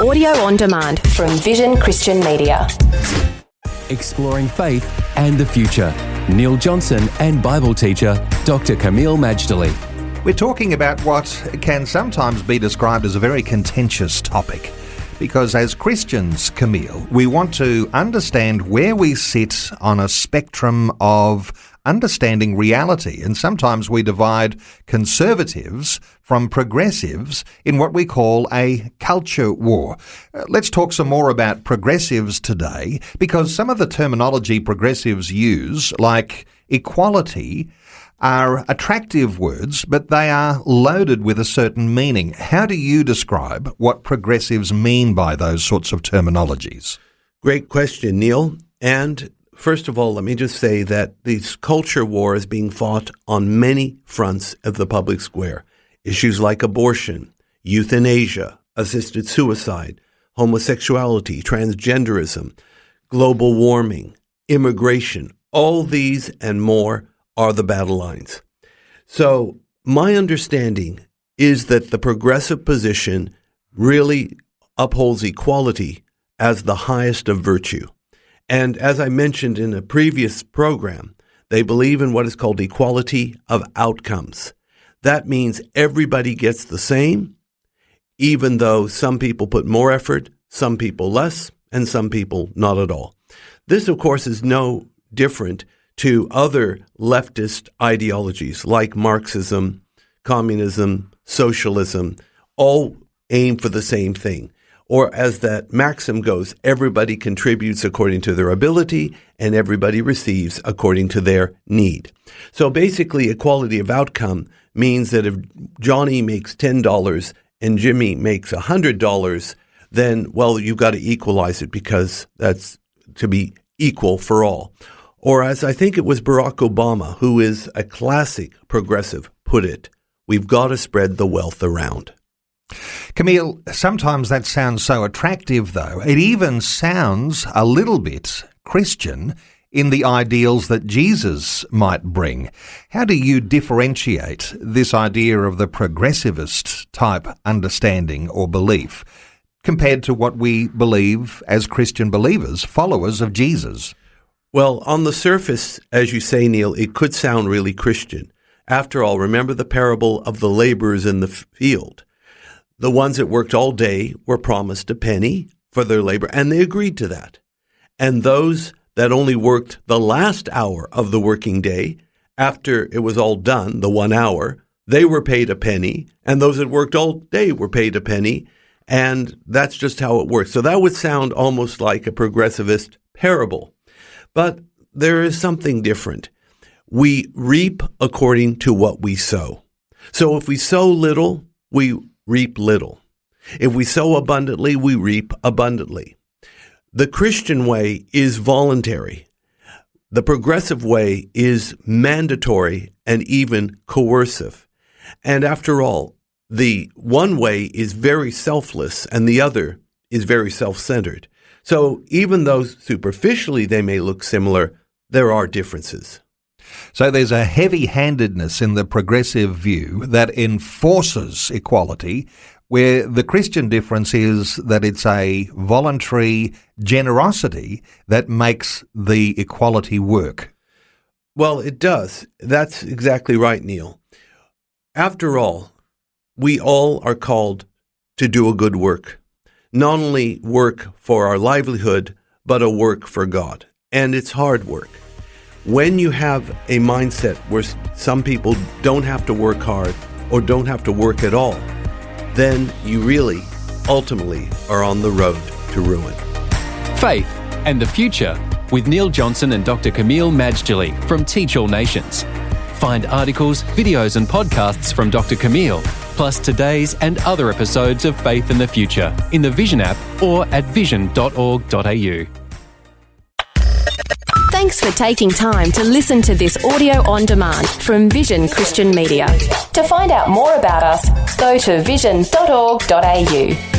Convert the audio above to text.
Audio on demand from Vision Christian Media. Exploring faith and the future. Neil Johnson and Bible teacher Dr. Kameel Majdali. We're talking about what can sometimes be described as a very contentious topic. Because as Christians, Kameel, we want to understand where we sit on a spectrum of understanding reality. And sometimes we divide conservatives from progressives in what we call a culture war. Let's talk some more about progressives today, because some of the terminology progressives use, like equality, are attractive words, but they are loaded with a certain meaning. How do you describe what progressives mean by those sorts of terminologies? Great question, Neil. And first of all, let me just say that this culture war is being fought on many fronts of the public square. Issues like abortion, euthanasia, assisted suicide, homosexuality, transgenderism, global warming, immigration, all these and more are the battle lines. So my understanding is that the progressive position really upholds equality as the highest of virtue. And as I mentioned in a previous program, they believe in what is called equality of outcomes. That means everybody gets the same, even though some people put more effort, some people less, and some people not at all. This, of course, is no different to other leftist ideologies like Marxism, communism, socialism, all aim for the same thing. Or as that maxim goes, everybody contributes according to their ability and everybody receives according to their need. So basically, equality of outcome means that if Johnny makes $10 and Jimmy makes $100, then, well, you've got to equalize it because that's to be equal for all. Or as I think it was Barack Obama, who is a classic progressive, put it, we've got to spread the wealth around. Kameel, sometimes that sounds so attractive, though. It even sounds a little bit Christian in the ideals that Jesus might bring. How do you differentiate this idea of the progressivist type understanding or belief compared to what we believe as Christian believers, followers of Jesus? Well, on the surface, as you say, Neil, it could sound really Christian. After all, remember the parable of the laborers in the field. The ones that worked all day were promised a penny for their labor, and they agreed to that. And those that only worked the last hour of the working day, after it was all done, the 1 hour, they were paid a penny, and those that worked all day were paid a penny, and that's just how it works. So that would sound almost like a progressivist parable. But there is something different. We reap according to what we sow. So if we sow little, we reap little. If we sow abundantly, we reap abundantly. The Christian way is voluntary. The progressive way is mandatory and even coercive. And after all, the one way is very selfless and the other is very self-centered. So even though superficially they may look similar, there are differences. So there's a heavy-handedness in the progressive view that enforces equality, where the Christian difference is that it's a voluntary generosity that makes the equality work. Well, it does. That's exactly right, Neil. After all, we all are called to do a good work. Not only work for our livelihood, but a work for God. And it's hard work. When you have a mindset where some people don't have to work hard or don't have to work at all, then you really, ultimately, are on the road to ruin. Faith and the Future with Neil Johnson and Dr. Kameel Majdali from Teach All Nations. Find articles, videos and podcasts from Dr. Kameel, plus today's and other episodes of Faith and the Future in the Vision app or at vision.org.au. Thanks for taking time to listen to this audio on demand from Vision Christian Media. To find out more about us, go to vision.org.au.